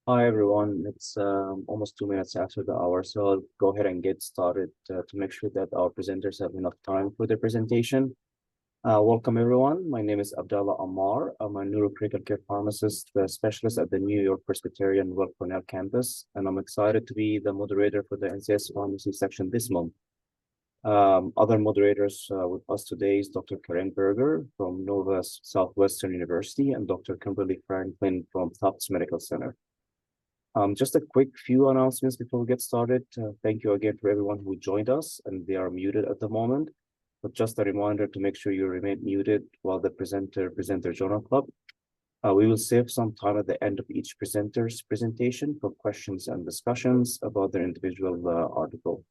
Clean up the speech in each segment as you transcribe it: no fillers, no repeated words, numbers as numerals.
Hi everyone, it's almost 2 minutes after the hour, so I'll go ahead and get started to make sure that our presenters have enough time for their presentation. Welcome everyone. My name is Abdallah Ammar. I'm a neurocritical care pharmacist specialist at the New York Presbyterian Weill Cornell campus, and I'm excited to be the moderator for the NCS Pharmacy section this month. Other moderators with us today is Dr. Karen Berger from Nova Southwestern University and Dr. Kimberly Franklin from Tufts Medical Center. Just a quick few announcements before we get started. Thank you again for everyone who joined us, and they are muted at the moment. But just a reminder to make sure you remain muted while the presenter journal club. We will save some time at the end of each presenter's presentation for questions and discussions about their individual article.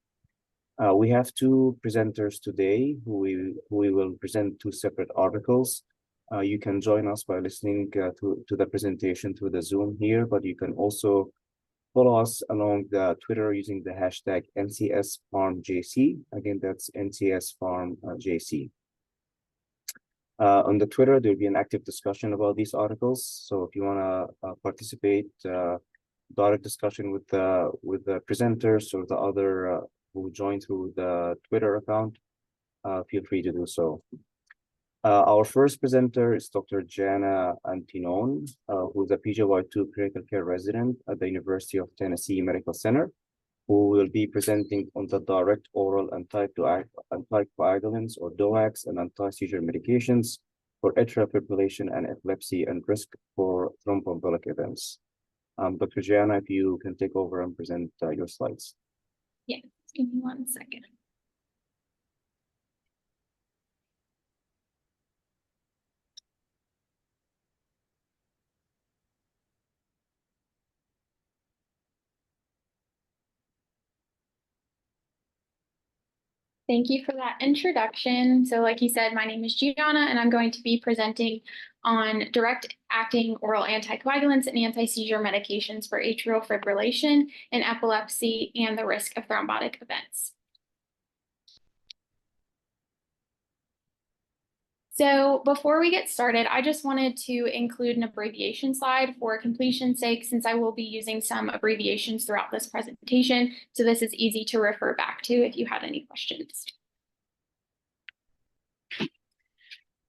We have two presenters today who we will present two separate articles. You can join us by listening to the presentation through the Zoom here, but you can also follow us along the Twitter using the hashtag NCSPharmJC. Again, that's NCSPharmJC. On the Twitter, there'll be an active discussion about these articles. So if you want to participate, direct discussion with the presenters or the other who join through the Twitter account, feel free to do so. Our first presenter is Dr. Jana Antinon, who is a PGY2 critical care resident at the University of Tennessee Medical Center, who will be presenting on the direct oral anticoagulants or DOACs and anti-seizure medications for atrial fibrillation and epilepsy and risk for thromboembolic events. Dr. Jana, if you can take over and present your slides. Yeah, give me 1 second. Thank you for that introduction. So like you said, my name is Gianna, and I'm going to be presenting on direct-acting oral anticoagulants and anti-seizure medications for atrial fibrillation and epilepsy and the risk of thrombotic events. So before we get started, I just wanted to include an abbreviation slide for completion's sake, since I will be using some abbreviations throughout this presentation. So this is easy to refer back to if you had any questions.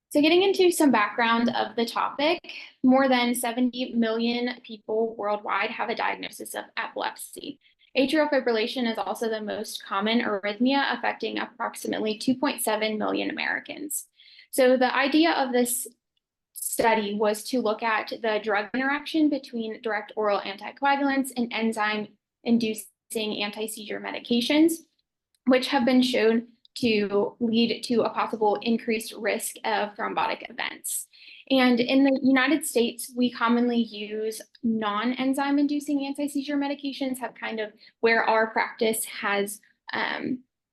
So getting into some background of the topic, more than 70 million people worldwide have a diagnosis of epilepsy. Atrial fibrillation is also the most common arrhythmia, affecting approximately 2.7 million Americans. So the idea of this study was to look at the drug interaction between direct oral anticoagulants and enzyme-inducing anti-seizure medications, which have been shown to lead to a possible increased risk of thrombotic events. And in the United States, we commonly use non-enzyme inducing anti-seizure medications, have kind of where our practice has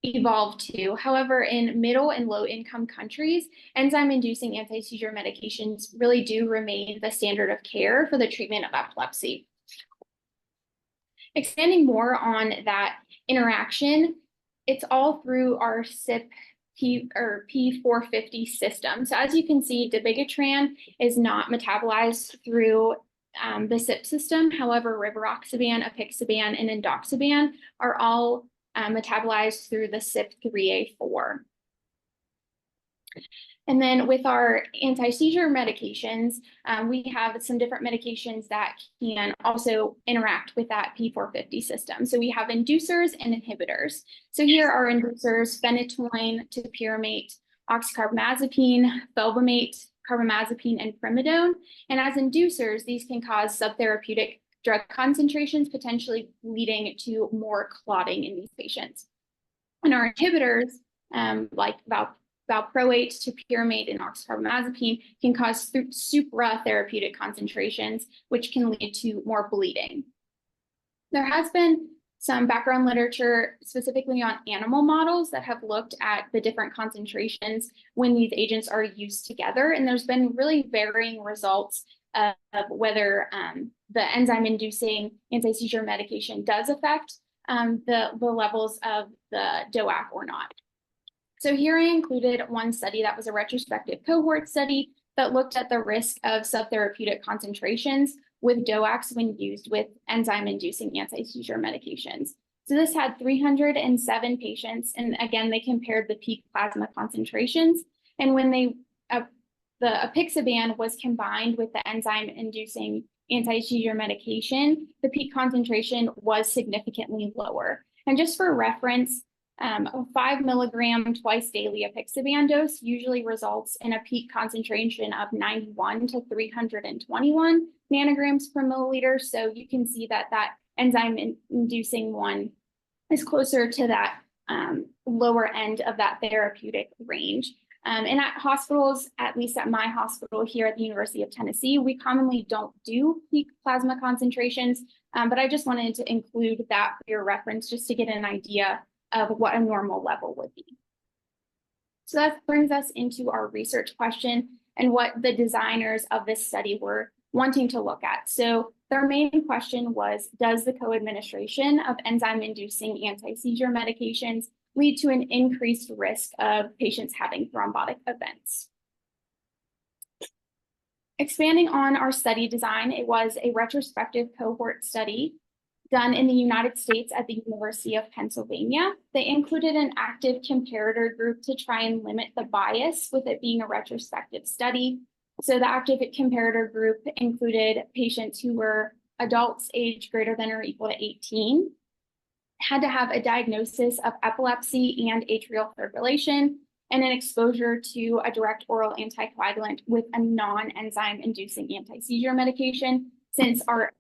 evolved to. However, in middle and low income countries, enzyme-inducing anti-seizure medications really do remain the standard of care for the treatment of epilepsy. Expanding more on that interaction, it's all through our CYP P450 system. So as you can see, dabigatran is not metabolized through the CYP system. However, rivaroxaban, apixaban, and endoxiban are all metabolized through the CYP3A4. And then with our anti-seizure medications, we have some different medications that can also interact with that P450 system. So we have inducers and inhibitors. So here are inducers: phenytoin, topiramate, oxcarbamazepine, felbamate, carbamazepine, and primidone. And as inducers, these can cause subtherapeutic drug concentrations, potentially leading to more clotting in these patients. And our inhibitors, like valproate, topiramate, and oxcarbamazepine, can cause supratherapeutic concentrations, which can lead to more bleeding. There has been some background literature specifically on animal models that have looked at the different concentrations when these agents are used together, and there's been really varying results of whether the enzyme-inducing anti-seizure medication does affect the levels of the DOAC or not. So here I included one study that was a retrospective cohort study that looked at the risk of subtherapeutic concentrations with DOACs when used with enzyme-inducing anti-seizure medications. So this had 307 patients, and again, they compared the peak plasma concentrations. And when the apixaban was combined with the enzyme-inducing anti-seizure medication, the peak concentration was significantly lower. And just for reference, a 5 milligram twice daily apixaban dose usually results in a peak concentration of 91 to 321 nanograms per milliliter. So you can see that that enzyme-inducing one is closer to that lower end of that therapeutic range. And at hospitals, at least at my hospital here at the University of Tennessee, we commonly don't do peak plasma concentrations, but I just wanted to include that for your reference just to get an idea of what a normal level would be. So that brings us into our research question and what the designers of this study were wanting to look at. So their main question was, does the co-administration of enzyme-inducing anti-seizure medications lead to an increased risk of patients having thrombotic events? Expanding on our study design, it was a retrospective cohort study done in the United States at the University of Pennsylvania. They included an active comparator group to try and limit the bias with it being a retrospective study. So the active comparator group included patients who were adults aged greater than or equal to 18, had to have a diagnosis of epilepsy and atrial fibrillation, and an exposure to a direct oral anticoagulant with a non-enzyme inducing anti-seizure medication, since our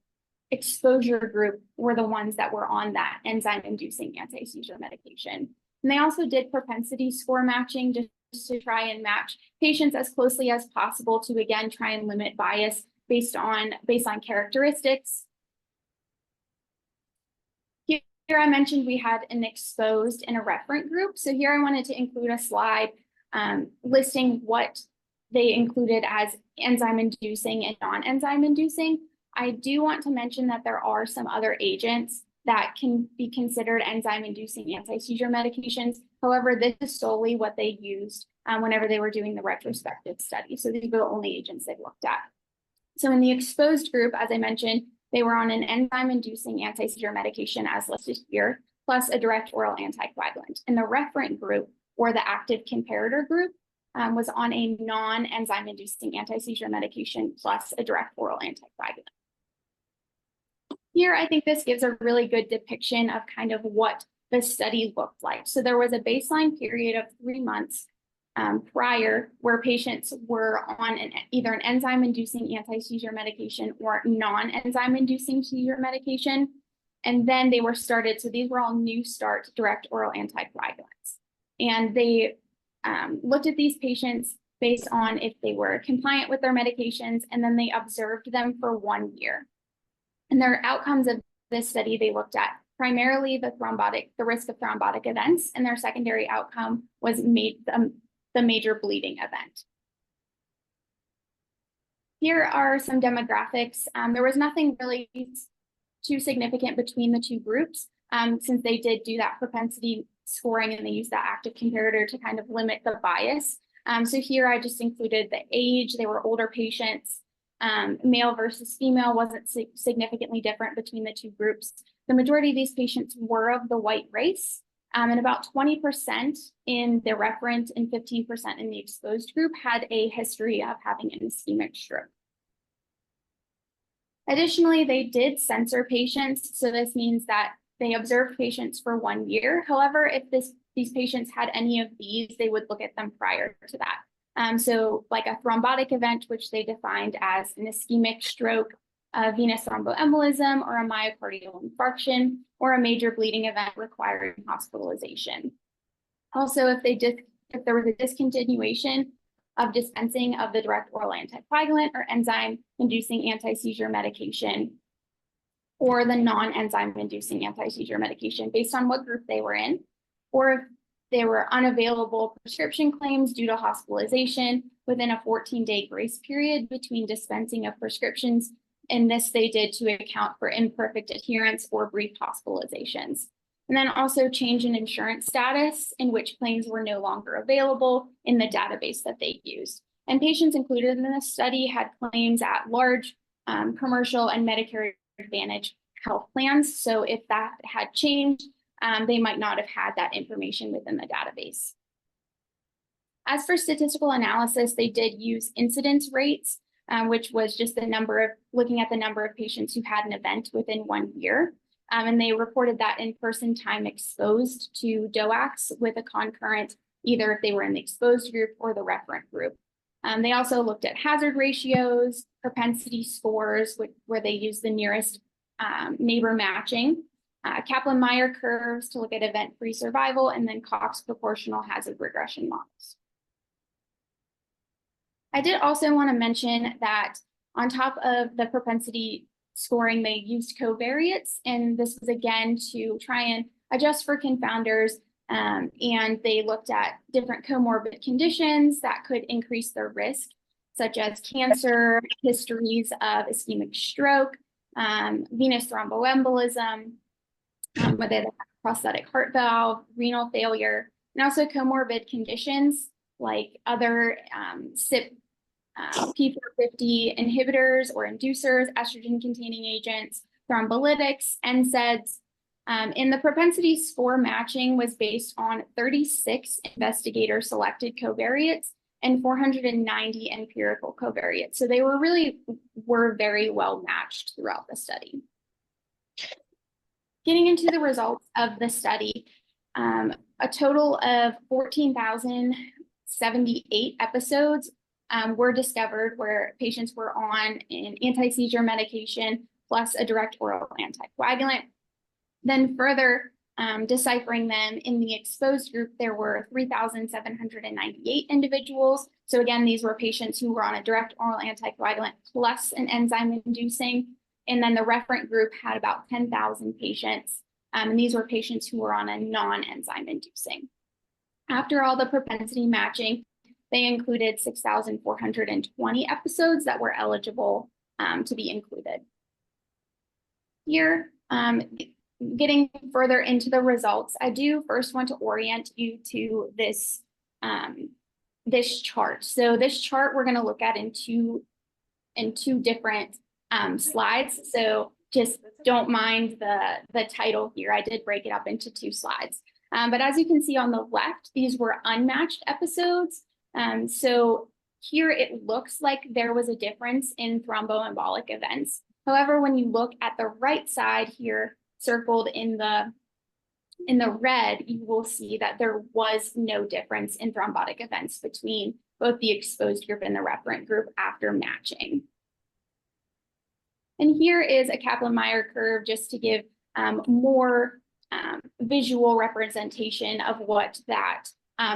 exposure group were the ones that were on that enzyme-inducing anti-seizure medication. And they also did propensity score matching just to try and match patients as closely as possible to, again, try and limit bias based on baseline characteristics. Here I mentioned we had an exposed and a referent group. So here I wanted to include a slide listing what they included as enzyme-inducing and non-enzyme-inducing. I do want to mention that there are some other agents that can be considered enzyme-inducing anti-seizure medications. However, this is solely what they used whenever they were doing the retrospective study. So these were the only agents they looked at. So in the exposed group, as I mentioned, they were on an enzyme-inducing anti-seizure medication as listed here, plus a direct oral anticoagulant. And the referent group, or the active comparator group, was on a non-enzyme-inducing anti-seizure medication plus a direct oral anticoagulant. Here, I think this gives a really good depiction of kind of what the study looked like. So there was a baseline period of 3 months prior where patients were on either an enzyme-inducing anti-seizure medication or non-enzyme-inducing seizure medication. And then they were started, so these were all new start direct oral anticoagulants. And they looked at these patients based on if they were compliant with their medications, and then they observed them for 1 year. And their outcomes of this study, they looked at primarily the risk of thrombotic events, and their secondary outcome was the major bleeding event. Here are some demographics. There was nothing really too significant between the two groups, since they did do that propensity scoring and they used that active comparator to kind of limit the bias. So here I just included the age. They were older patients. Male versus female wasn't significantly different between the two groups. The majority of these patients were of the white race, and about 20% in the referent and 15% in the exposed group had a history of having an ischemic stroke. Additionally, they did censor patients. So this means that they observed patients for 1 year. However, if these patients had any of these, they would look at them prior to that. So like a thrombotic event, which they defined as an ischemic stroke, a venous thromboembolism, or a myocardial infarction, or a major bleeding event requiring hospitalization. Also, if there was a discontinuation of dispensing of the direct oral anticoagulant or enzyme-inducing anti-seizure medication, or the non-enzyme-inducing anti-seizure medication based on what group they were in, or if there were unavailable prescription claims due to hospitalization within a 14-day grace period between dispensing of prescriptions. And this they did to account for imperfect adherence or brief hospitalizations. And then also change in insurance status in which claims were no longer available in the database that they used. And patients included in this study had claims at large commercial and Medicare Advantage health plans. So if that had changed, they might not have had that information within the database. As for statistical analysis, they did use incidence rates, which was just looking at the number of patients who had an event within 1 year. And they reported that in-person time exposed to DOACs with a concurrent, either if they were in the exposed group or the referent group. They also looked at hazard ratios, propensity scores, where they used the nearest neighbor matching, Kaplan-Meier curves to look at event-free survival, and then Cox proportional hazard regression models. I did also want to mention that on top of the propensity scoring, they used covariates, and this was again to try and adjust for confounders, and they looked at different comorbid conditions that could increase their risk, such as cancer, histories of ischemic stroke, venous thromboembolism, whether they have prosthetic heart valve, renal failure, and also comorbid conditions like other CYP P450 inhibitors or inducers, estrogen-containing agents, thrombolytics, NSAIDs. And the propensity score matching was based on 36 investigator-selected covariates and 490 empirical covariates. So they were very well matched throughout the study. Getting into the results of the study, a total of 14,078 episodes were discovered where patients were on an anti-seizure medication plus a direct oral anticoagulant. Then further deciphering them in the exposed group, there were 3,798 individuals. So again, these were patients who were on a direct oral anticoagulant plus an enzyme inducing. And then the referent group had about 10,000 patients. And these were patients who were on a non-enzyme inducing. After all the propensity matching, they included 6,420 episodes that were eligible to be included. Here, getting further into the results, I do first want to orient you to this, this chart. So this chart we're going to look at in two different slides. So just don't mind the title here. I did break it up into 2 slides. But as you can see on the left, these were unmatched episodes. So here it looks like there was a difference in thromboembolic events. However, when you look at the right side here, circled in the red, you will see that there was no difference in thrombotic events between both the exposed group and the referent group after matching. And here is a Kaplan-Meier curve just to give more visual representation of what that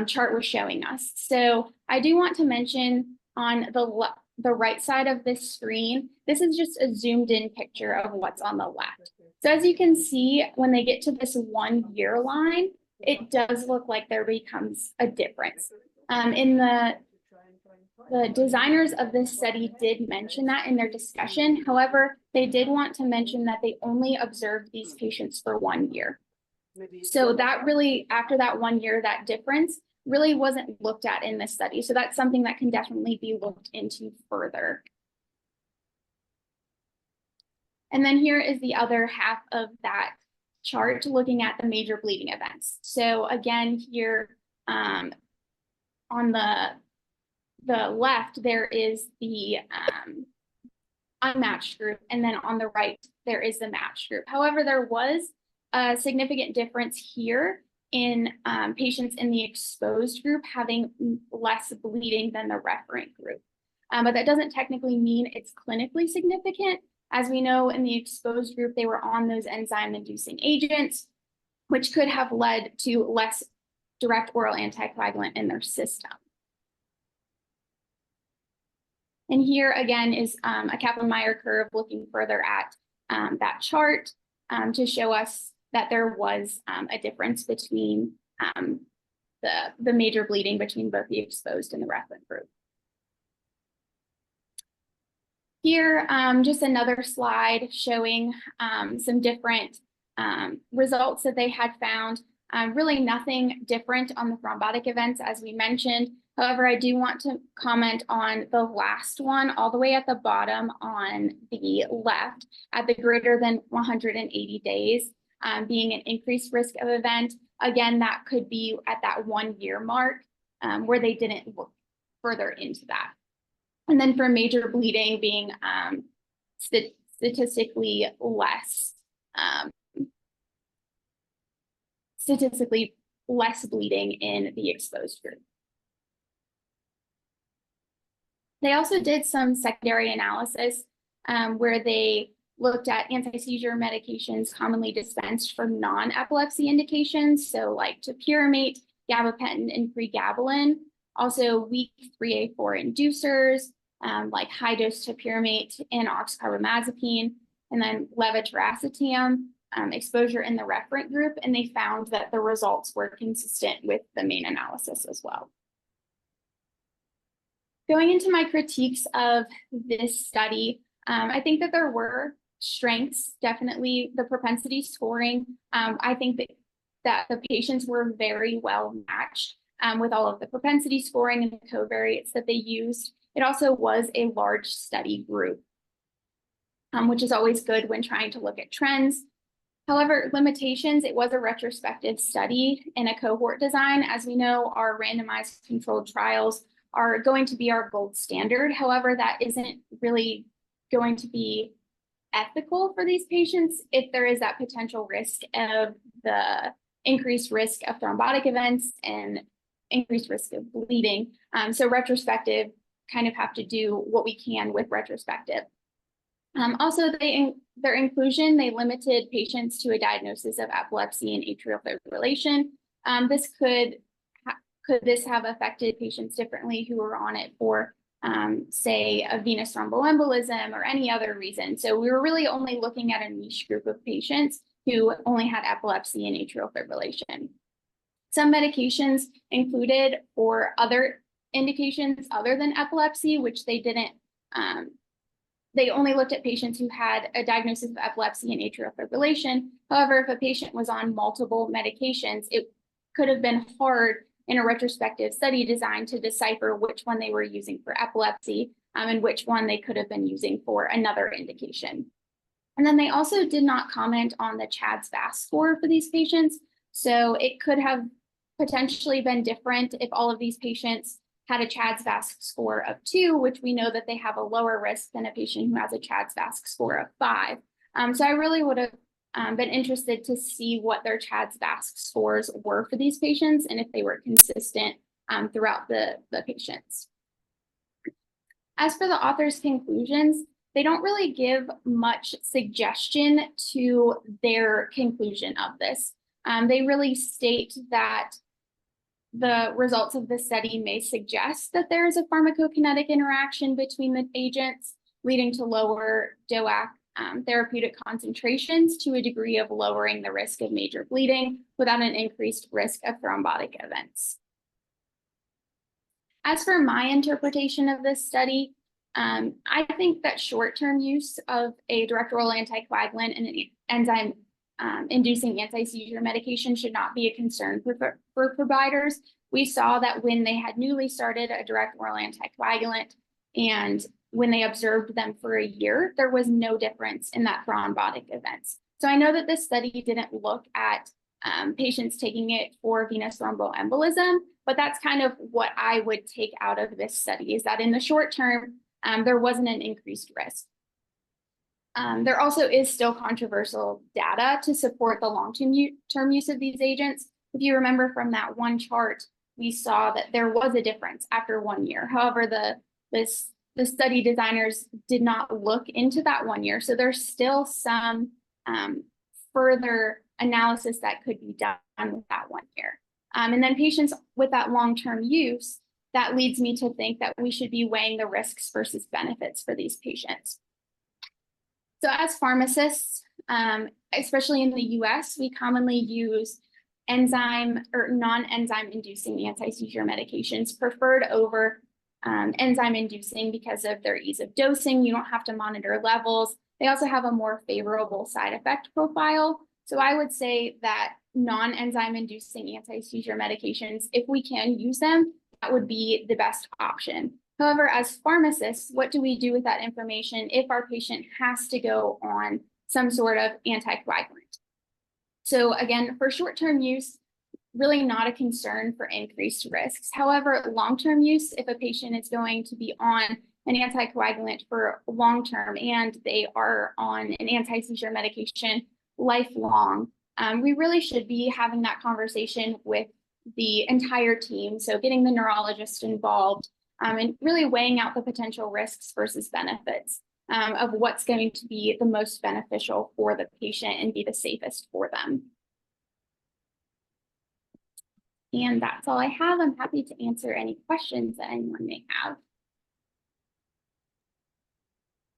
chart was showing us. So I do want to mention on the right side of this screen, this is just a zoomed in picture of what's on the left. So as you can see, when they get to this 1 year line, it does look like there becomes a difference. The designers of this study did mention that in their discussion. However, they did want to mention that they only observed these patients for 1 year. So that really, after that 1 year, that difference really wasn't looked at in this study. So that's something that can definitely be looked into further. And then here is the other half of that chart looking at the major bleeding events. So again, here on the left, there is the unmatched group, and then on the right, there is the matched group. However, there was a significant difference here in patients in the exposed group having less bleeding than the referent group. But that doesn't technically mean it's clinically significant. As we know, in the exposed group, they were on those enzyme-inducing agents, which could have led to less direct oral anticoagulant in their system. And here again is a Kaplan-Meier curve looking further at that chart to show us that there was a difference between the major bleeding between both the exposed and the referent group. Here, just another slide showing some different results that they had found. Really nothing different on the thrombotic events as we mentioned. However, I do want to comment on the last one all the way at the bottom on the left at the greater than 180 days being an increased risk of event. Again, that could be at that 1 year mark where they didn't look further into that. And then for major bleeding being statistically less bleeding in the exposed group. They also did some secondary analysis where they looked at anti-seizure medications commonly dispensed for non-epilepsy indications, so like topiramate, gabapentin, and pregabalin. Also weak 3A4 inducers, like high-dose topiramate and oxcarbamazepine, and then levetiracetam, exposure in the referent group, and they found that the results were consistent with the main analysis as well. Going into my critiques of this study, I think that there were strengths, definitely the propensity scoring. I think that the patients were very well matched with all of the propensity scoring and the covariates that they used. It also was a large study group, which is always good when trying to look at trends. However, limitations, it was a retrospective study in a cohort design. As we know, our randomized controlled trials are going to be our gold standard. However, that isn't really going to be ethical for these patients if there is that potential risk of the increased risk of thrombotic events and increased risk of bleeding. So retrospective kind of have to do what we can with retrospective. Also, their inclusion, they limited patients to a diagnosis of epilepsy and atrial fibrillation. This could this have affected patients differently who were on it for, say, a venous thromboembolism or any other reason? So we were really only looking at a niche group of patients who only had epilepsy and atrial fibrillation. Some medications included for other indications other than epilepsy, which they didn't, they only looked at patients who had a diagnosis of epilepsy and atrial fibrillation. However, if a patient was on multiple medications, it could have been hard in a retrospective study design to decipher which one they were using for epilepsy and which one they could have been using for another indication. And then they also did not comment on the CHA2DS2-VASc score for these patients. So it could have potentially been different if all of these patients had a CHA2DS2-VASc score of 2, which we know that they have a lower risk than a patient who has a CHA2DS2-VASc score of 5. So I really would have been interested to see what their CHA2DS2-VASc scores were for these patients and if they were consistent throughout the patients. As for the author's conclusions, they don't really give much suggestion to their conclusion of this. They really state that the results of the study may suggest that there is a pharmacokinetic interaction between the agents, leading to lower DOAC therapeutic concentrations to a degree of lowering the risk of major bleeding without an increased risk of thrombotic events. As for my interpretation of this study, I think that short-term use of a direct oral anticoagulant and an enzyme inducing anti-seizure medication should not be a concern for providers. We saw that when they had newly started a direct oral anticoagulant and when they observed them for a year, there was no difference in that thrombotic events. So I know that this study didn't look at patients taking it for venous thromboembolism, but that's kind of what I would take out of this study, is that in the short term, there wasn't an increased risk. There also is still controversial data to support the long-term use of these agents. If you remember from that one chart, we saw that there was a difference after 1 year. However, the study designers did not look into that 1 year. So there's still some further analysis that could be done with that 1 year. And then patients with that long-term use, that leads me to think that we should be weighing the risks versus benefits for these patients. So as pharmacists, especially in the US, we commonly use enzyme or non-enzyme inducing anti-seizure medications preferred over enzyme inducing because of their ease of dosing. You don't have to monitor levels. They also have a more favorable side effect profile. So I would say that non-enzyme inducing anti-seizure medications, if we can use them, that would be the best option. However, as pharmacists, what do we do with that information if our patient has to go on some sort of anticoagulant? So again, for short-term use, really not a concern for increased risks. However, long-term use, if a patient is going to be on an anticoagulant for long-term and they are on an anti-seizure medication lifelong, we really should be having that conversation with the entire team. So getting the neurologist involved and really weighing out the potential risks versus benefits of what's going to be the most beneficial for the patient and be the safest for them. And that's all I have. I'm happy to answer any questions that anyone may have.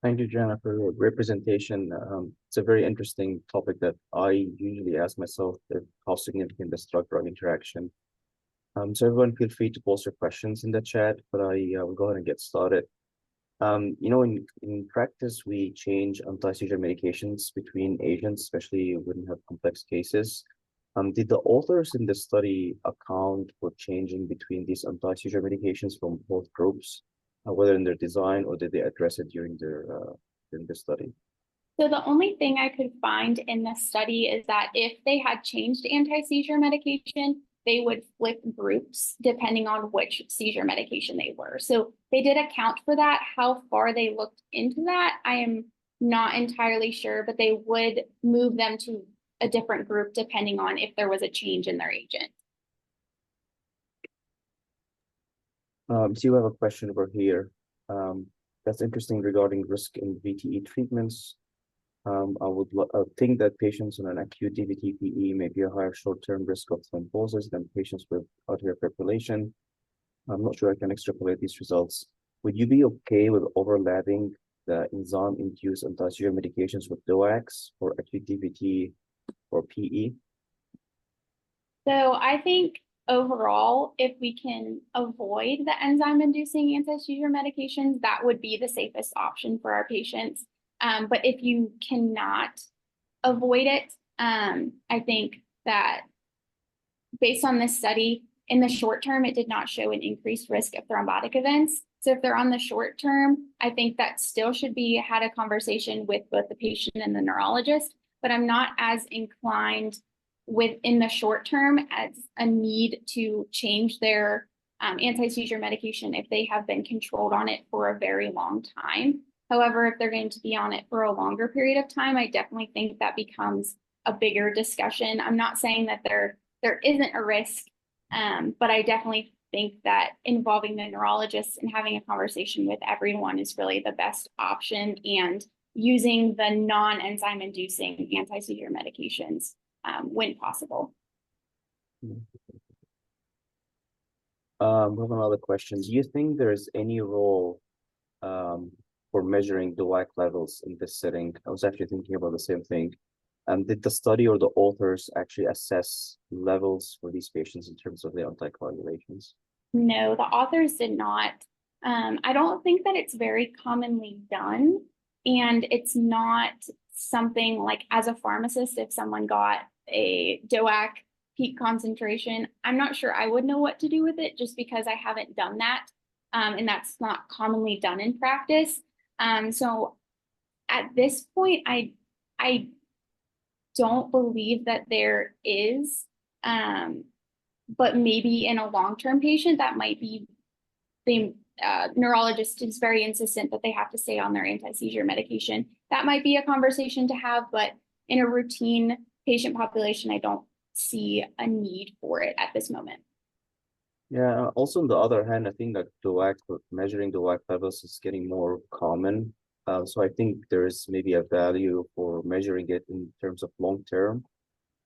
Thank you, Jenna, for your representation. It's a very interesting topic that I usually ask myself, how significant is drug-drug interaction. So everyone feel free to post your questions in the chat, but I will go ahead and get started. In practice, we change anti-seizure medications between agents, especially when you have complex cases. Did the authors in the study account for changing between these anti-seizure medications from both groups, whether in their design, or did they address it during the study? So the only thing I could find in this study is that if they had changed anti-seizure medication, they would flip groups depending on which seizure medication they were. So they did account for that. How far they looked into that, I am not entirely sure, but they would move them to a different group depending on if there was a change in their agent. So you have a question over here. That's interesting regarding risk in VTE treatments. I would think that patients on an acute DVT-PE may be a higher short-term risk of thrombosis than patients with arterial fibrillation. I'm not sure I can extrapolate these results. Would you be okay with overlapping the enzyme-induced anti-seizure medications with DOACs for acute DVT or PE? So I think overall, if we can avoid the enzyme-inducing anti-seizure medications, that would be the safest option for our patients. But if you cannot avoid it, I think that based on this study, in the short term, it did not show an increased risk of thrombotic events. So if they're on the short term, I think that still should be had a conversation with both the patient and the neurologist, but I'm not as inclined within the short term as a need to change their anti-seizure medication if they have been controlled on it for a very long time. However, if they're going to be on it for a longer period of time, I definitely think that becomes a bigger discussion. I'm not saying that there isn't a risk, but I definitely think that involving the neurologists and having a conversation with everyone is really the best option, and using the non-enzyme inducing anti-seizure medications when possible. We have another question. Do you think there's any role for measuring DOAC levels in this setting? I was actually thinking about the same thing. Did the study or the authors actually assess levels for these patients in terms of the anticoagulations? No, the authors did not. I don't think that it's very commonly done, and it's not something like, as a pharmacist, if someone got a DOAC peak concentration, I'm not sure I would know what to do with it, just because I haven't done that, and that's not commonly done in practice. So at this point, I don't believe that there is, but maybe in a long-term patient, that might be, the neurologist is very insistent that they have to stay on their anti-seizure medication. That might be a conversation to have, but in a routine patient population, I don't see a need for it at this moment. Yeah, also on the other hand, I think that measuring DOAC levels is getting more common. So I think there is maybe a value for measuring it in terms of long term,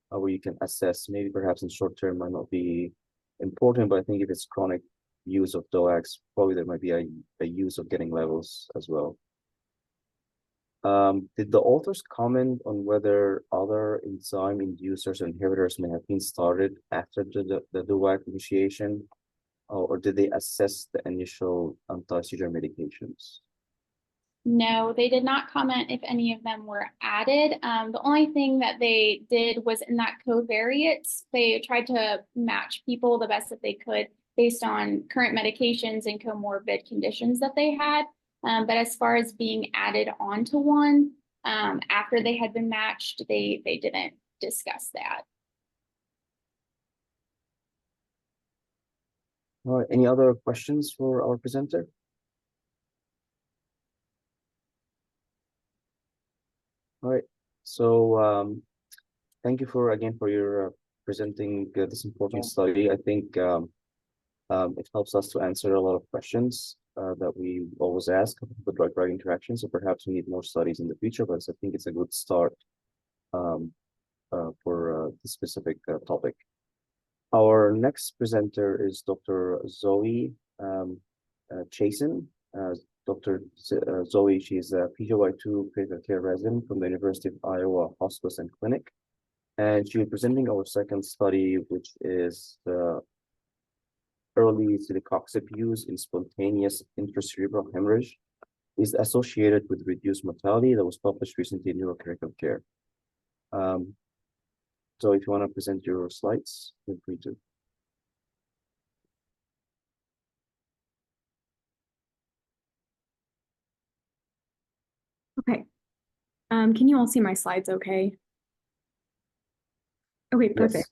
where you can assess. Maybe perhaps in short term might not be important, but I think if it's chronic use of DOACs, probably there might be a use of getting levels as well. Did the authors comment on whether other enzyme inducers and inhibitors may have been started after the DOAC initiation, or did they assess the initial anti-seizure medications? No, they did not comment if any of them were added. The only thing that they did was in that covariates, they tried to match people the best that they could based on current medications and comorbid conditions that they had. But as far as being added onto one, after they had been matched, they didn't discuss that. All right, any other questions for our presenter? All right, so thank you again for your presenting this important study. I think it helps us to answer a lot of questions that we always ask with drug-drug interactions. So perhaps we need more studies in the future, but I think it's a good start for the specific topic. Our next presenter is Dr. Zoe Chasen. Dr. Zoe, she's a PGY2 critical care resident from the University of Iowa Hospice and Clinic. And she's presenting our second study, which is the early celecoxib use in spontaneous intracerebral hemorrhage is associated with reduced mortality that was published recently in Neurocritical Care. So if you want to present your slides, feel free to. Okay. Can you all see my slides okay? Okay, perfect. Yes.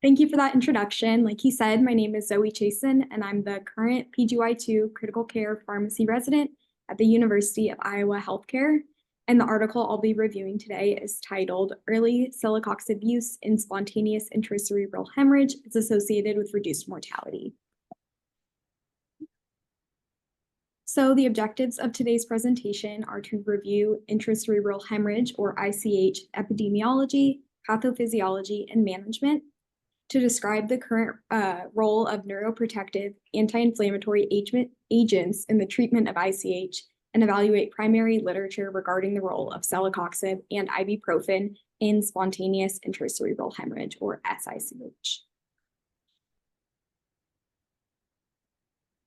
Thank you for that introduction. Like he said, my name is Zoe Chasen, and I'm the current PGY2 critical care pharmacy resident at the University of Iowa Healthcare. And the article I'll be reviewing today is titled Early Celecoxib Use in Spontaneous Intracerebral Hemorrhage is Associated with Reduced Mortality. So the objectives of today's presentation are to review intracerebral hemorrhage, or ICH, epidemiology, pathophysiology, and management, to describe the current role of neuroprotective anti-inflammatory agents in the treatment of ICH, and evaluate primary literature regarding the role of celecoxib and ibuprofen in spontaneous intracerebral hemorrhage, or SICH.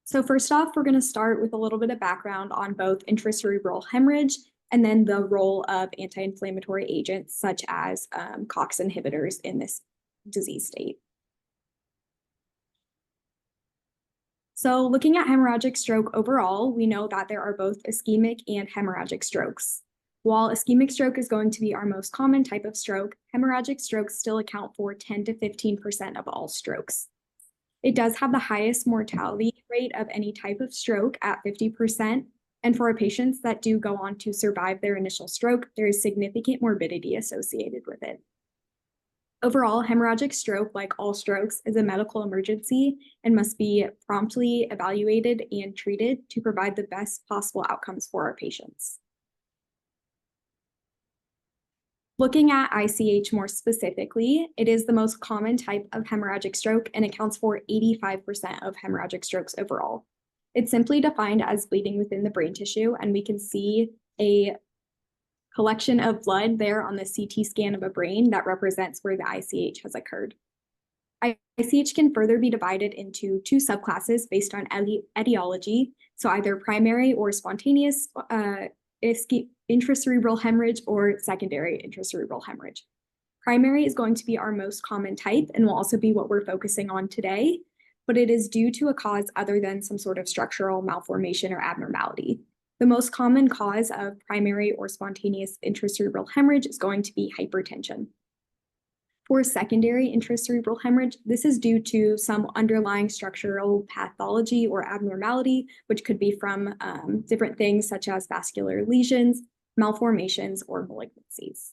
So first off, we're going to start with a little bit of background on both intracerebral hemorrhage and then the role of anti-inflammatory agents such as COX inhibitors in this disease state. So looking at hemorrhagic stroke overall, we know that there are both ischemic and hemorrhagic strokes. While ischemic stroke is going to be our most common type of stroke, hemorrhagic strokes still account for 10 to 15% of all strokes. It does have the highest mortality rate of any type of stroke at 50%. And for our patients that do go on to survive their initial stroke, there is significant morbidity associated with it. Overall, hemorrhagic stroke, like all strokes, is a medical emergency and must be promptly evaluated and treated to provide the best possible outcomes for our patients. Looking at ICH more specifically, it is the most common type of hemorrhagic stroke and accounts for 85% of hemorrhagic strokes overall. It's simply defined as bleeding within the brain tissue, and we can see a collection of blood there on the CT scan of a brain that represents where the ICH has occurred. ICH can further be divided into two subclasses based on etiology, so either primary or spontaneous intracerebral hemorrhage or secondary intracerebral hemorrhage. Primary is going to be our most common type and will also be what we're focusing on today, but it is due to a cause other than some sort of structural malformation or abnormality. The most common cause of primary or spontaneous intracerebral hemorrhage is going to be hypertension. For secondary intracerebral hemorrhage, this is due to some underlying structural pathology or abnormality, which could be from different things such as vascular lesions, malformations, or malignancies.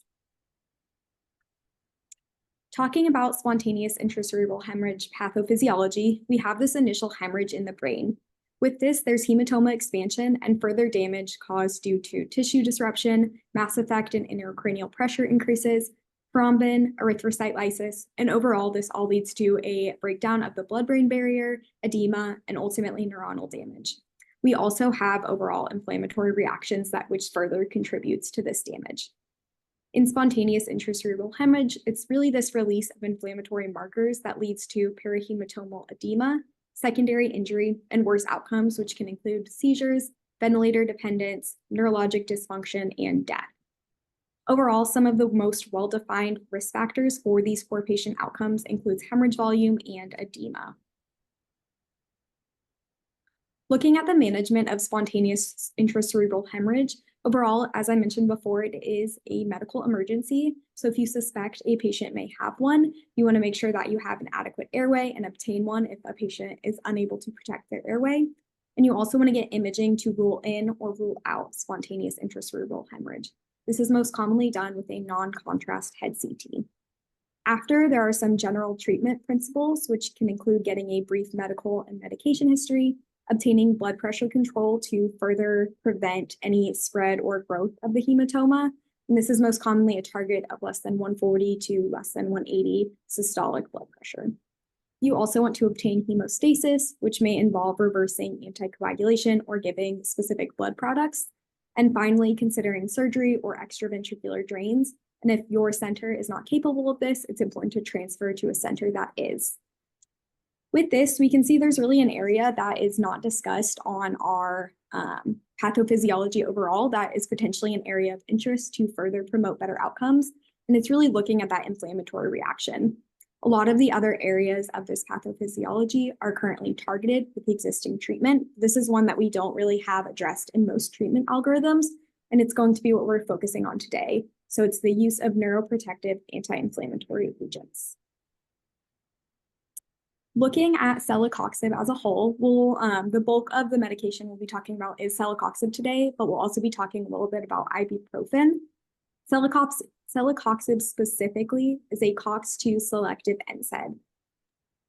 Talking about spontaneous intracerebral hemorrhage pathophysiology, we have this initial hemorrhage in the brain. With this, there's hematoma expansion and further damage caused due to tissue disruption, mass effect and intracranial pressure increases, thrombin, erythrocyte lysis, and overall, this all leads to a breakdown of the blood-brain barrier, edema, and ultimately neuronal damage. We also have overall inflammatory reactions which further contributes to this damage. In spontaneous intracerebral hemorrhage, it's really this release of inflammatory markers that leads to perihematomal edema, secondary injury, and worse outcomes, which can include seizures, ventilator dependence, neurologic dysfunction, and death. Overall, some of the most well-defined risk factors for these poor patient outcomes includes hemorrhage volume and edema. Looking at the management of spontaneous intracerebral hemorrhage, overall, as I mentioned before, it is a medical emergency. So if you suspect a patient may have one, you want to make sure that you have an adequate airway and obtain one if a patient is unable to protect their airway. And you also want to get imaging to rule in or rule out spontaneous intracerebral hemorrhage. This is most commonly done with a non-contrast head CT. After, there are some general treatment principles, which can include getting a brief medical and medication history, obtaining blood pressure control to further prevent any spread or growth of the hematoma. And this is most commonly a target of less than 140 to less than 180 systolic blood pressure. You also want to obtain hemostasis, which may involve reversing anticoagulation or giving specific blood products. And finally, considering surgery or extraventricular drains. And if your center is not capable of this, it's important to transfer to a center that is. With this, we can see there's really an area that is not discussed on our pathophysiology overall that is potentially an area of interest to further promote better outcomes. And it's really looking at that inflammatory reaction. A lot of the other areas of this pathophysiology are currently targeted with the existing treatment. This is one that we don't really have addressed in most treatment algorithms, and it's going to be what we're focusing on today. So it's the use of neuroprotective anti-inflammatory agents. Looking at celecoxib as a whole, the bulk of the medication we'll be talking about is celecoxib today, but we'll also be talking a little bit about ibuprofen. Celecoxib specifically is a COX-2 selective NSAID.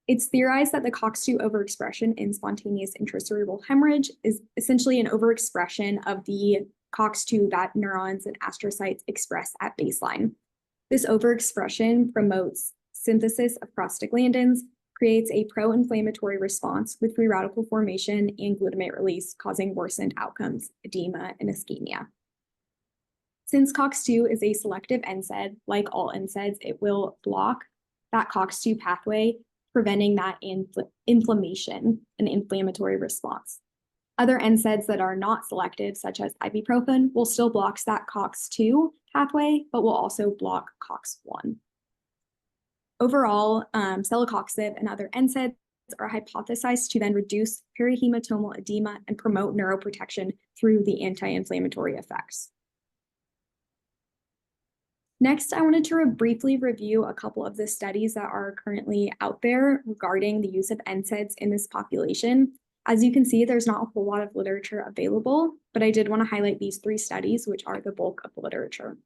It's theorized that the COX-2 overexpression in spontaneous intracerebral hemorrhage is essentially an overexpression of the COX-2 that neurons and astrocytes express at baseline. This overexpression promotes synthesis of prostaglandins, creates a pro-inflammatory response with free radical formation and glutamate release, causing worsened outcomes, edema, and ischemia. Since COX-2 is a selective NSAID, like all NSAIDs, it will block that COX-2 pathway, preventing that inflammation and inflammatory response. Other NSAIDs that are not selective, such as ibuprofen, will still block that COX-2 pathway, but will also block COX-1. Overall, celecoxib and other NSAIDs are hypothesized to then reduce perihematomal edema and promote neuroprotection through the anti-inflammatory effects. Next, I wanted to briefly review a couple of the studies that are currently out there regarding the use of NSAIDs in this population. As you can see, there's not a whole lot of literature available, but I did want to highlight these 3 studies, which are the bulk of the literature.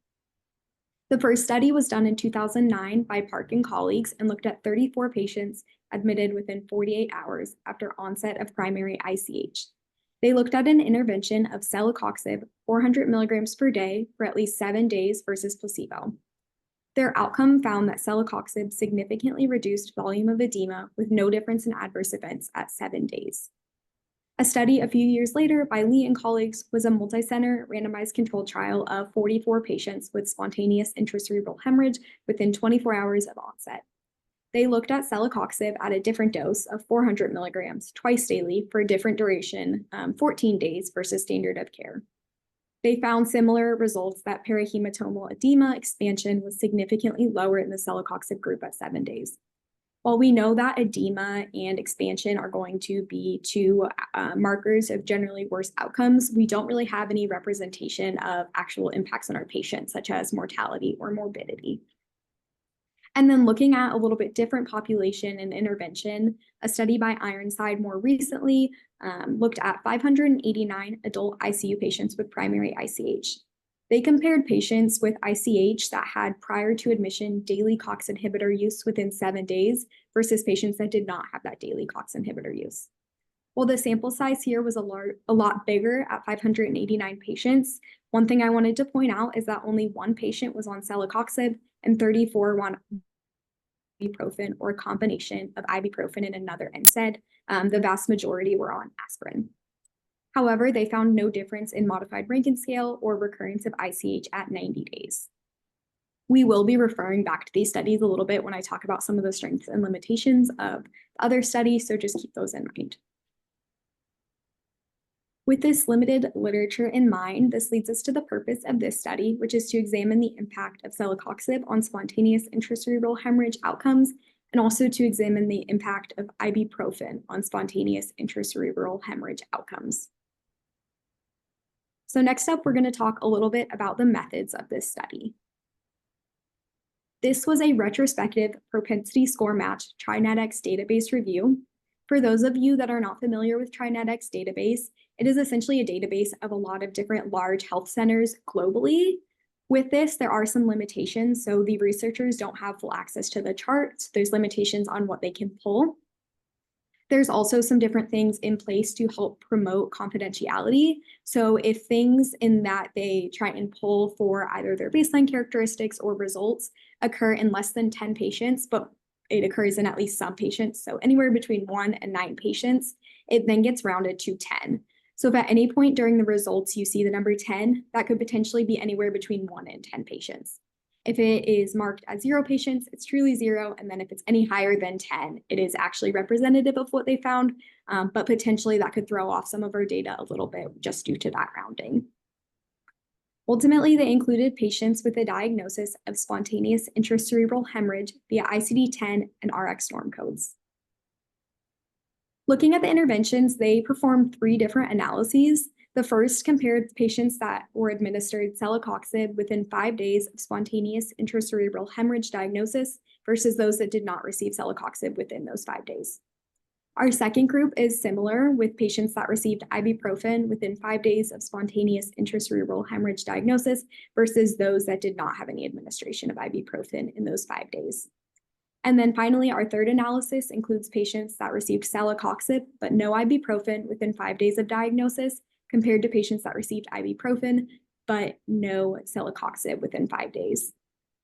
The first study was done in 2009 by Park and colleagues and looked at 34 patients admitted within 48 hours after onset of primary ICH. They looked at an intervention of celecoxib 400 milligrams per day for at least 7 days versus placebo. Their outcome found that celecoxib significantly reduced volume of edema with no difference in adverse events at 7 days. A study a few years later by Lee and colleagues was a multi-center randomized controlled trial of 44 patients with spontaneous intracerebral hemorrhage within 24 hours of onset. They looked at celecoxib at a different dose of 400 milligrams twice daily for a different duration, 14 days versus standard of care. They found similar results that perihematomal edema expansion was significantly lower in the celecoxib group at 7 days. While we know that edema and expansion are going to be 2 markers of generally worse outcomes, we don't really have any representation of actual impacts on our patients, such as mortality or morbidity. And then looking at a little bit different population and intervention, a study by Ironside more recently looked at 589 adult ICU patients with primary ICH. They compared patients with ICH that had prior to admission daily COX inhibitor use within 7 days versus patients that did not have that daily COX inhibitor use. While the sample size here was a lot bigger at 589 patients, one thing I wanted to point out is that only 1 patient was on celecoxib and 34 were on ibuprofen or a combination of ibuprofen and another NSAID. The vast majority were on aspirin. However, they found no difference in modified Rankin scale or recurrence of ICH at 90 days. We will be referring back to these studies a little bit when I talk about some of the strengths and limitations of other studies, so just keep those in mind. With this limited literature in mind, this leads us to the purpose of this study, which is to examine the impact of celecoxib on spontaneous intracerebral hemorrhage outcomes, and also to examine the impact of ibuprofen on spontaneous intracerebral hemorrhage outcomes. So next up, we're going to talk a little bit about the methods of this study. This was a retrospective propensity score match TriNetX database review. For those of you that are not familiar with TriNetX database, it is essentially a database of a lot of different large health centers globally. With this, there are some limitations. So the researchers don't have full access to the charts. There's limitations on what they can pull. There's also some different things in place to help promote confidentiality. So if things in that they try and pull for either their baseline characteristics or results occur in less than 10 patients, but it occurs in at least some patients, so anywhere between 1 and 9 patients, it then gets rounded to 10. So if at any point during the results you see the number 10, that could potentially be anywhere between 1 and 10 patients. If it is marked as 0 patients, it's truly 0. And then if it's any higher than 10, it is actually representative of what they found, but potentially that could throw off some of our data a little bit just due to that rounding. Ultimately, they included patients with a diagnosis of spontaneous intracerebral hemorrhage via ICD-10 and RX norm codes. Looking at the interventions, they performed 3 different analyses. The first compared patients that were administered celecoxib within 5 days of spontaneous intracerebral hemorrhage diagnosis versus those that did not receive celecoxib within those 5 days. Our second group is similar, with patients that received ibuprofen within 5 days of spontaneous intracerebral hemorrhage diagnosis versus those that did not have any administration of ibuprofen in those 5 days. And then finally, our third analysis includes patients that received celecoxib but no ibuprofen within 5 days of diagnosis, compared to patients that received ibuprofen but no celecoxib within 5 days.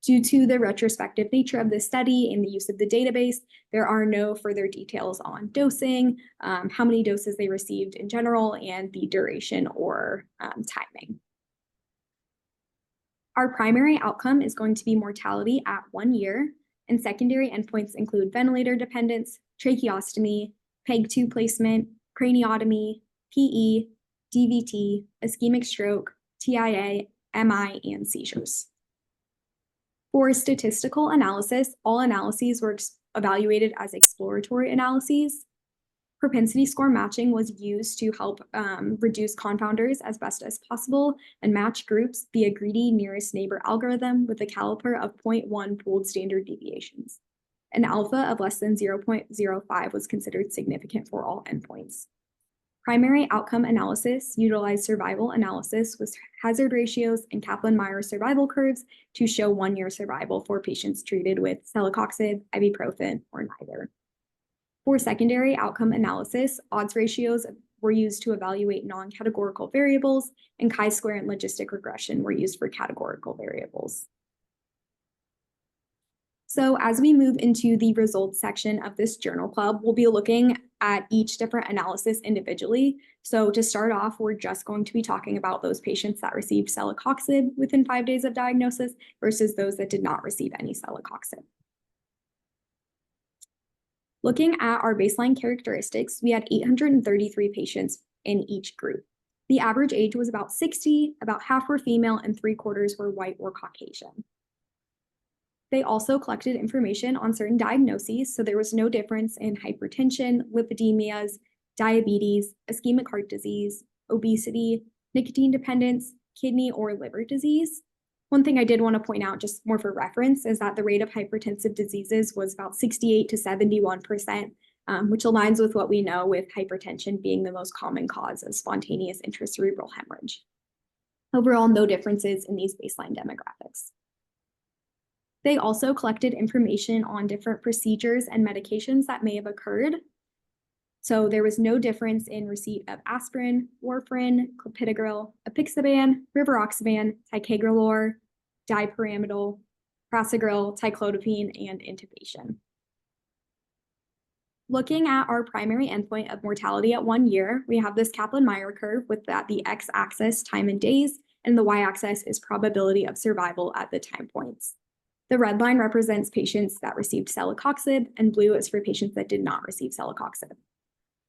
Due to the retrospective nature of this study and the use of the database, there are no further details on dosing, how many doses they received in general, and the duration or timing. Our primary outcome is going to be mortality at 1 year, and secondary endpoints include ventilator dependence, tracheostomy, PEG 2 placement, craniotomy, PE, DVT, ischemic stroke, TIA, MI, and seizures. For statistical analysis, all analyses were evaluated as exploratory analyses. Propensity score matching was used to help reduce confounders as best as possible and match groups via greedy nearest neighbor algorithm with a caliper of 0.1 pooled standard deviations. An alpha of less than 0.05 was considered significant for all endpoints. Primary outcome analysis utilized survival analysis with hazard ratios and Kaplan-Meier survival curves to show 1-year survival for patients treated with celecoxib, ibuprofen, or neither. For secondary outcome analysis, odds ratios were used to evaluate non-categorical variables, and chi-square and logistic regression were used for categorical variables. So as we move into the results section of this journal club, we'll be looking at each different analysis individually. So to start off, we're just going to be talking about those patients that received celecoxib within 5 days of diagnosis versus those that did not receive any celecoxib. Looking at our baseline characteristics, we had 833 patients in each group. The average age was about 60, about half were female, and 3/4 were white or Caucasian. They also collected information on certain diagnoses, so there was no difference in hypertension, lipidemias, diabetes, ischemic heart disease, obesity, nicotine dependence, kidney or liver disease. One thing I did want to point out, just more for reference, is that the rate of hypertensive diseases was about 68 to 71%, which aligns with what we know with hypertension being the most common cause of spontaneous intracerebral hemorrhage. Overall, no differences in these baseline demographics. They also collected information on different procedures and medications that may have occurred. So there was no difference in receipt of aspirin, warfarin, clopidogrel, apixaban, rivaroxaban, ticagrelor, dipyramidal, prasugrel, ticlopidine, and intubation. Looking at our primary endpoint of mortality at 1 year, we have this Kaplan-Meier curve with the x-axis time in days, and the y-axis is probability of survival at the time points. The red line represents patients that received celecoxib, and blue is for patients that did not receive celecoxib.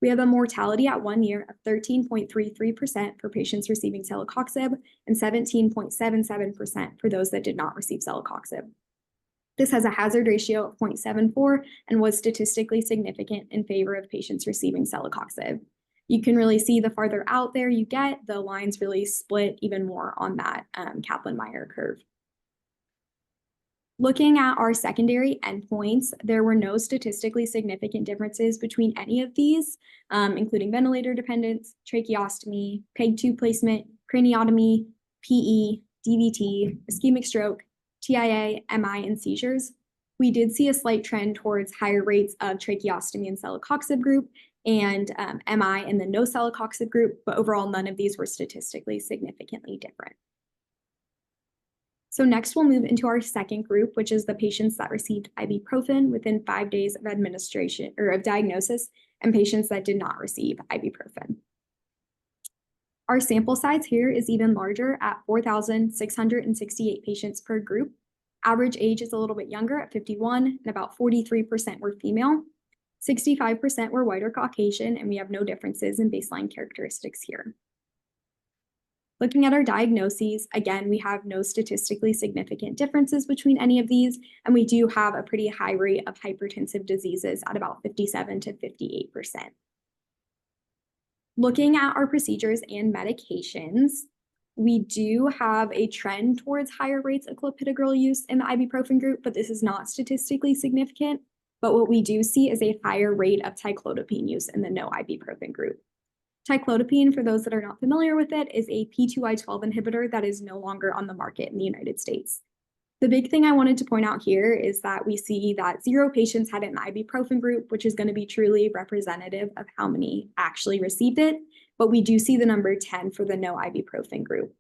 We have a mortality at 1 year of 13.33% for patients receiving celecoxib and 17.77% for those that did not receive celecoxib. This has a hazard ratio of 0.74 and was statistically significant in favor of patients receiving celecoxib. You can really see the farther out there you get, the lines really split even more on that Kaplan-Meier curve. Looking at our secondary endpoints, there were no statistically significant differences between any of these, including ventilator dependence, tracheostomy, PEG tube placement, craniotomy, PE, DVT, ischemic stroke, TIA, MI, and seizures. We did see a slight trend towards higher rates of tracheostomy in celecoxib group and MI in the no celecoxib group, but overall none of these were statistically significantly different. So next we'll move into our second group, which is the patients that received ibuprofen within 5 days of administration or of diagnosis and patients that did not receive ibuprofen. Our sample size here is even larger at 4,668 patients per group. Average age is a little bit younger at 51, and about 43% were female. 65% were white or Caucasian, and we have no differences in baseline characteristics here. Looking at our diagnoses, again, we have no statistically significant differences between any of these, and we do have a pretty high rate of hypertensive diseases at about 57 to 58%. Looking at our procedures and medications, we do have a trend towards higher rates of clopidogrel use in the ibuprofen group, but this is not statistically significant. But what we do see is a higher rate of ticlopidine use in the no ibuprofen group. Ticlopidine, for those that are not familiar with it, is a P2Y12 inhibitor that is no longer on the market in the United States. The big thing I wanted to point out here is that we see that 0 patients had an ibuprofen group, which is going to be truly representative of how many actually received it, but we do see the number 10 for the no ibuprofen group.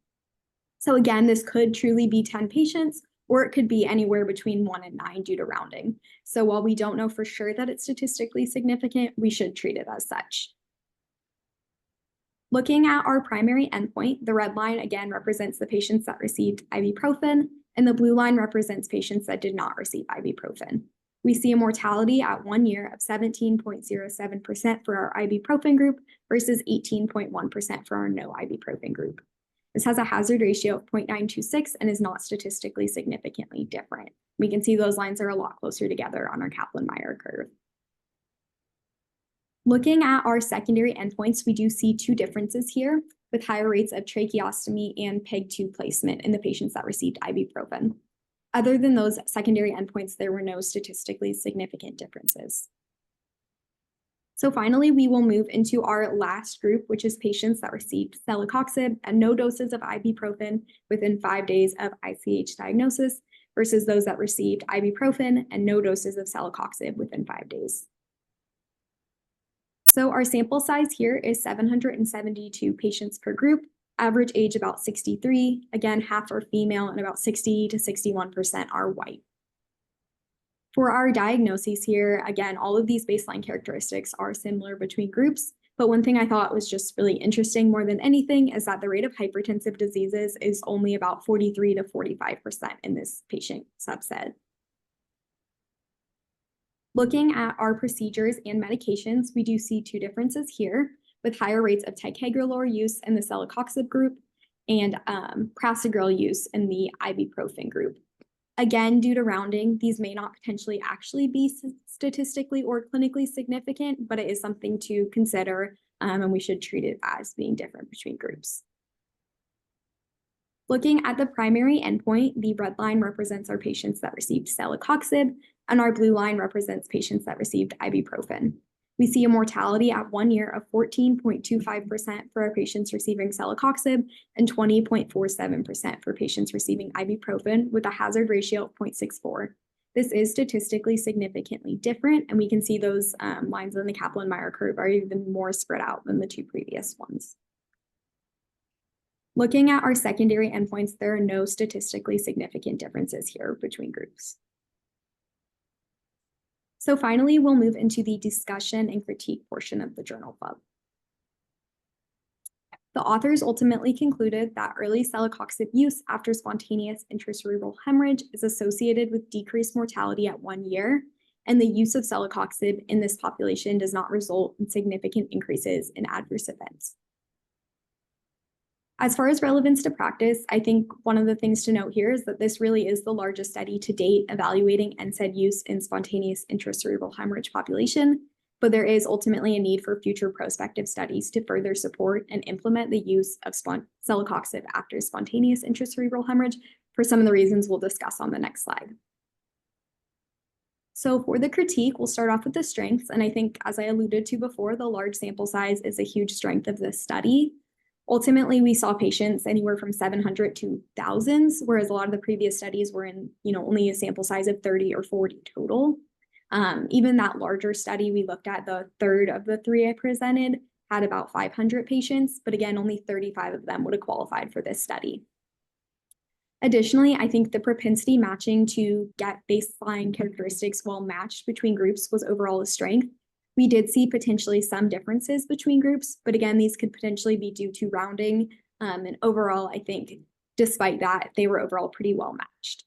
So again, this could truly be 10 patients, or it could be anywhere between 1 and 9 due to rounding. So while we don't know for sure that it's statistically significant, we should treat it as such. Looking at our primary endpoint, the red line again represents the patients that received ibuprofen, and the blue line represents patients that did not receive ibuprofen. We see a mortality at 1 year of 17.07% for our ibuprofen group versus 18.1% for our no ibuprofen group. This has a hazard ratio of 0.926 and is not statistically significantly different. We can see those lines are a lot closer together on our Kaplan-Meier curve. Looking at our secondary endpoints, we do see 2 differences here with higher rates of tracheostomy and PEG tube placement in the patients that received ibuprofen. Other than those secondary endpoints, there were no statistically significant differences. So finally, we will move into our last group, which is patients that received celecoxib and no doses of ibuprofen within 5 days of ICH diagnosis versus those that received ibuprofen and no doses of celecoxib within 5 days. So our sample size here is 772 patients per group, average age about 63, again, half are female and about 60 to 61% are white. For our diagnoses here, again, all of these baseline characteristics are similar between groups, but one thing I thought was just really interesting more than anything is that the rate of hypertensive diseases is only about 43 to 45% in this patient subset. Looking at our procedures and medications, we do see 2 differences here with higher rates of ticagrelor use in the celecoxib group and prasugrel use in the ibuprofen group. Again, due to rounding, these may not potentially actually be statistically or clinically significant, but it is something to consider, and we should treat it as being different between groups. Looking at the primary endpoint, the red line represents our patients that received celecoxib, and our blue line represents patients that received ibuprofen. We see a mortality at 1 year of 14.25% for our patients receiving celecoxib and 20.47% for patients receiving ibuprofen with a hazard ratio of 0.64. This is statistically significantly different, and we can see those lines on the Kaplan-Meier curve are even more spread out than the 2 previous ones. Looking at our secondary endpoints, there are no statistically significant differences here between groups. So finally, we'll move into the discussion and critique portion of the journal club. The authors ultimately concluded that early celecoxib use after spontaneous intracerebral hemorrhage is associated with decreased mortality at 1 year, and the use of celecoxib in this population does not result in significant increases in adverse events. As far as relevance to practice, I think one of the things to note here is that this really is the largest study to date evaluating NSAID use in spontaneous intracerebral hemorrhage population, but there is ultimately a need for future prospective studies to further support and implement the use of celecoxib after spontaneous intracerebral hemorrhage for some of the reasons we'll discuss on the next slide. So for the critique, we'll start off with the strengths, and I think, as I alluded to before, the large sample size is a huge strength of this study. Ultimately, we saw patients anywhere from 700 to thousands, whereas a lot of the previous studies were in, only a sample size of 30 or 40 total. Even that larger study, we looked at the third of the three I presented, had about 500 patients, but again, only 35 of them would have qualified for this study. Additionally, I think the propensity matching to get baseline characteristics well matched between groups was overall a strength. We did see potentially some differences between groups, but again, these could potentially be due to rounding. And overall, I think despite that, they were overall pretty well matched.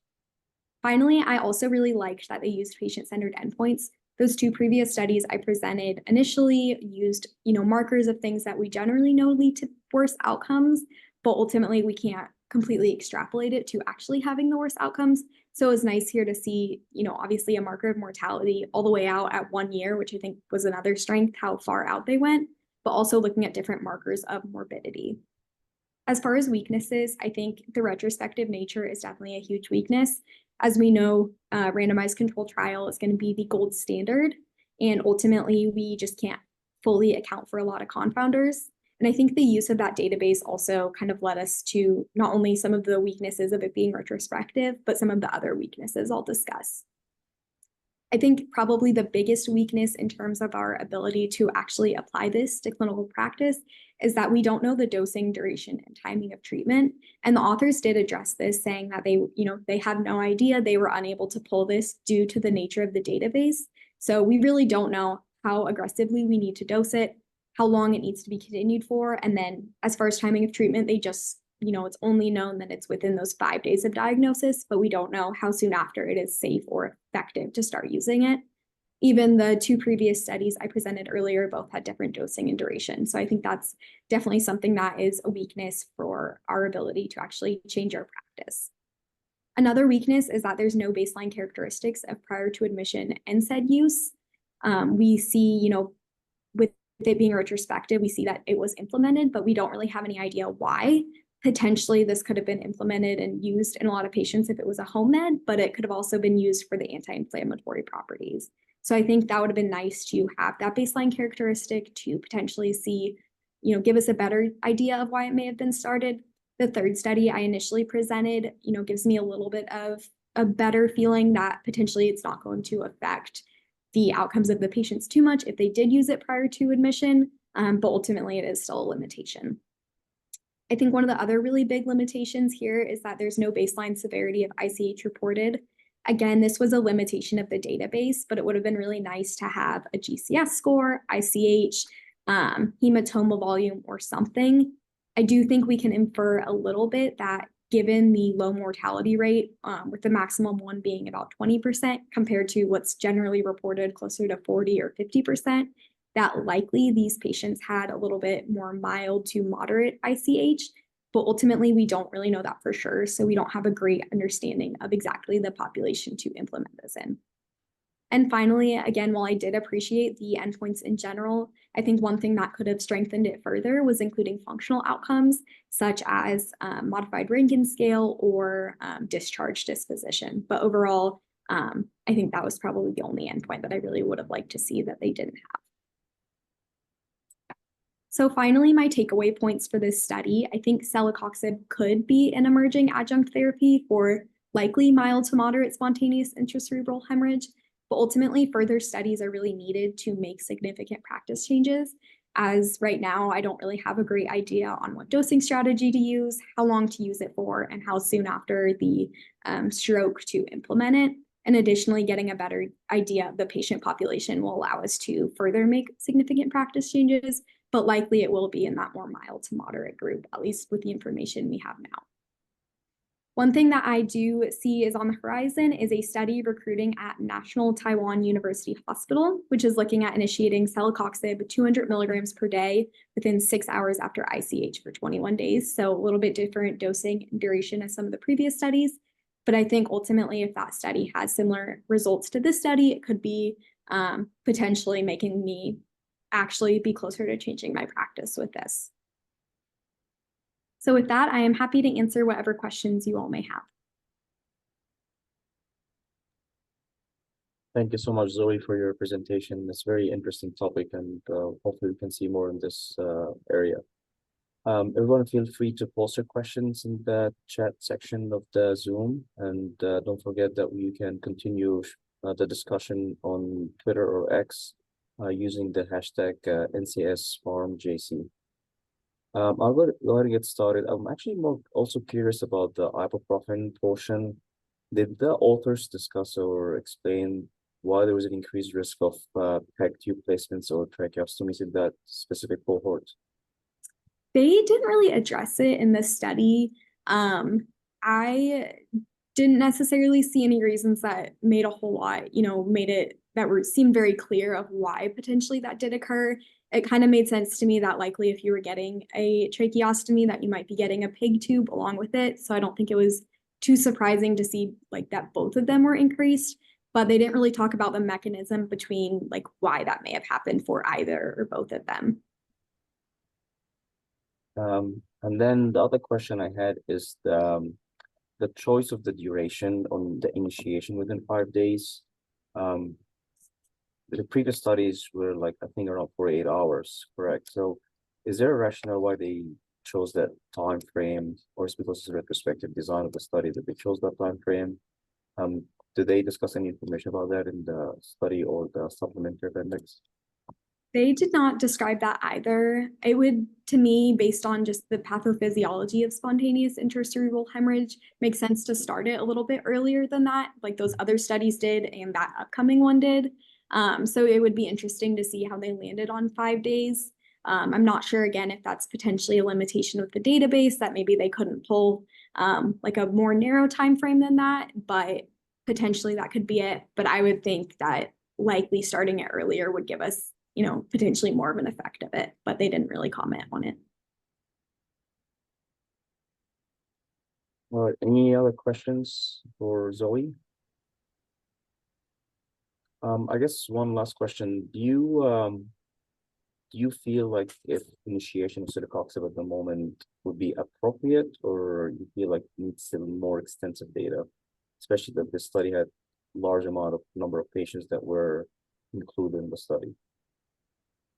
Finally, I also really liked that they used patient-centered endpoints. Those two previous studies I presented initially used, markers of things that we generally know lead to worse outcomes, but ultimately we can't completely extrapolate it to actually having the worst outcomes. So it was nice here to see, obviously a marker of mortality all the way out at 1 year, which I think was another strength, how far out they went, but also looking at different markers of morbidity. As far as weaknesses, I think the retrospective nature is definitely a huge weakness. As we know, randomized controlled trial is going to be the gold standard, and ultimately we just can't fully account for a lot of confounders. And I think the use of that database also kind of led us to not only some of the weaknesses of it being retrospective, but some of the other weaknesses I'll discuss. I think probably the biggest weakness in terms of our ability to actually apply this to clinical practice is that we don't know the dosing, duration, and timing of treatment. And the authors did address this, saying that they had no idea, they were unable to pull this due to the nature of the database. So we really don't know how aggressively we need to dose it, how long it needs to be continued for. And then as far as timing of treatment, they just, it's only known that it's within those 5 days of diagnosis, but we don't know how soon after it is safe or effective to start using it. Even the two previous studies I presented earlier both had different dosing and duration. So I think that's definitely something that is a weakness for our ability to actually change our practice. Another weakness is that there's no baseline characteristics of prior to admission NSAID use. We see, with it being retrospective, we see that it was implemented, but we don't really have any idea why. Potentially, this could have been implemented and used in a lot of patients if it was a home med, but it could have also been used for the anti-inflammatory properties. So I think that would have been nice to have that baseline characteristic to potentially see, give us a better idea of why it may have been started. The third study I initially presented, gives me a little bit of a better feeling that potentially it's not going to affect the outcomes of the patients too much if they did use it prior to admission, but ultimately it is still a limitation. I think one of the other really big limitations here is that there's no baseline severity of ICH reported. Again, this was a limitation of the database, but it would have been really nice to have a GCS score, ICH, hematoma volume, or something. I do think we can infer a little bit that given the low mortality rate, with the maximum one being about 20% compared to what's generally reported closer to 40 or 50%, that likely these patients had a little bit more mild to moderate ICH, but ultimately we don't really know that for sure. So we don't have a great understanding of exactly the population to implement this in. And finally, again, while I did appreciate the endpoints in general, I think one thing that could have strengthened it further was including functional outcomes, such as modified Rankin scale or discharge disposition. But overall, I think that was probably the only endpoint that I really would have liked to see that they didn't have. So finally, my takeaway points for this study, I think celecoxib could be an emerging adjunct therapy for likely mild to moderate spontaneous intracerebral hemorrhage, but ultimately further studies are really needed to make significant practice changes, as right now I don't really have a great idea on what dosing strategy to use, how long to use it for, and how soon after the stroke to implement it. And additionally, getting a better idea of the patient population will allow us to further make significant practice changes, but likely it will be in that more mild to moderate group, at least with the information we have now. One thing that I do see is on the horizon is a study recruiting at National Taiwan University Hospital, which is looking at initiating celecoxib 200 milligrams per day within 6 hours after ICH for 21 days. So a little bit different dosing and duration as some of the previous studies. But I think ultimately, if that study has similar results to this study, it could be potentially making me actually be closer to changing my practice with this. So with that, I am happy to answer whatever questions you all may have. Thank you so much, Zoe, for your presentation. It's a very interesting topic, and hopefully we can see more in this area. Everyone feel free to post your questions in the chat section of the Zoom, and don't forget that you can continue the discussion on Twitter or X using the hashtag NCSPharmJC. I'll go ahead and get started. I'm actually also curious about the ibuprofen portion. Did the authors discuss or explain why there was an increased risk of PEG tube placements or tracheostomies in that specific cohort? They didn't really address it in this study. I didn't necessarily see any reasons that made a whole lot, seemed very clear of why potentially that did occur. It kind of made sense to me that likely if you were getting a tracheostomy that you might be getting a PEG tube along with it. So I don't think it was too surprising to see like that both of them were increased, but they didn't really talk about the mechanism between like why that may have happened for either or both of them. And then the other question I had is the choice of the duration on the initiation within 5 days. The previous studies were like, I think around 48 hours, correct? So is there a rationale why they chose that time frame, or is it because it's a retrospective design of the study that they chose that time frame? Did they discuss any information about that in the study or the supplementary appendix? They did not describe that either. It would, to me, based on just the pathophysiology of spontaneous intracerebral hemorrhage, make sense to start it a little bit earlier than that, like those other studies did and that upcoming one did. So it would be interesting to see how they landed on 5 days. I'm not sure, again, if that's potentially a limitation with the database, that maybe they couldn't pull like a more narrow time frame than that, but potentially that could be it. But I would think that likely starting it earlier would give us potentially more of an effect of it, but they didn't really comment on it. All right, any other questions for Zoe? I guess one last question. Do you feel like if initiation of celecoxib at the moment would be appropriate, or you feel like it needs some more extensive data, especially that this study had large number of patients that were included in the study?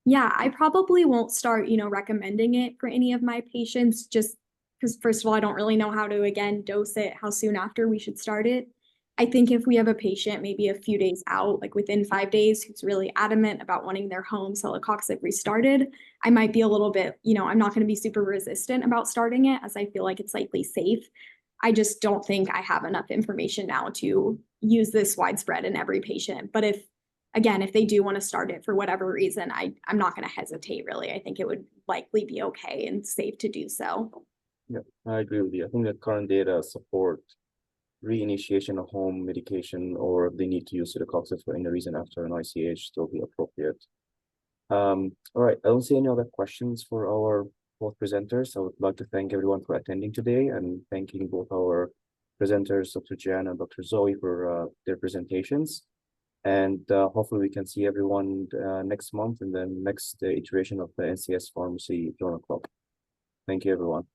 Yeah, I probably won't start, recommending it for any of my patients just because first of all, I don't really know how to, again, dose it, how soon after we should start it. I think if we have a patient maybe a few days out, like within 5 days, who's really adamant about wanting their home celecoxib restarted, I might be a little bit, I'm not going to be super resistant about starting it as I feel like it's likely safe. I just don't think I have enough information now to use this widespread in every patient. But if they do want to start it for whatever reason, I'm not going to hesitate, really. I think it would likely be okay and safe to do so. Yeah, I agree with you. I think the current data support reinitiation of home medication, or if they need to use celecoxib for any reason after an ICH, still be appropriate. All right, I don't see any other questions for our both presenters. I would like to thank everyone for attending today, and thanking both our presenters, Dr. Jan and Dr. Zoe, for their presentations. And hopefully we can see everyone next month in the next iteration of the NCS Pharmacy Journal Club. Thank you, everyone.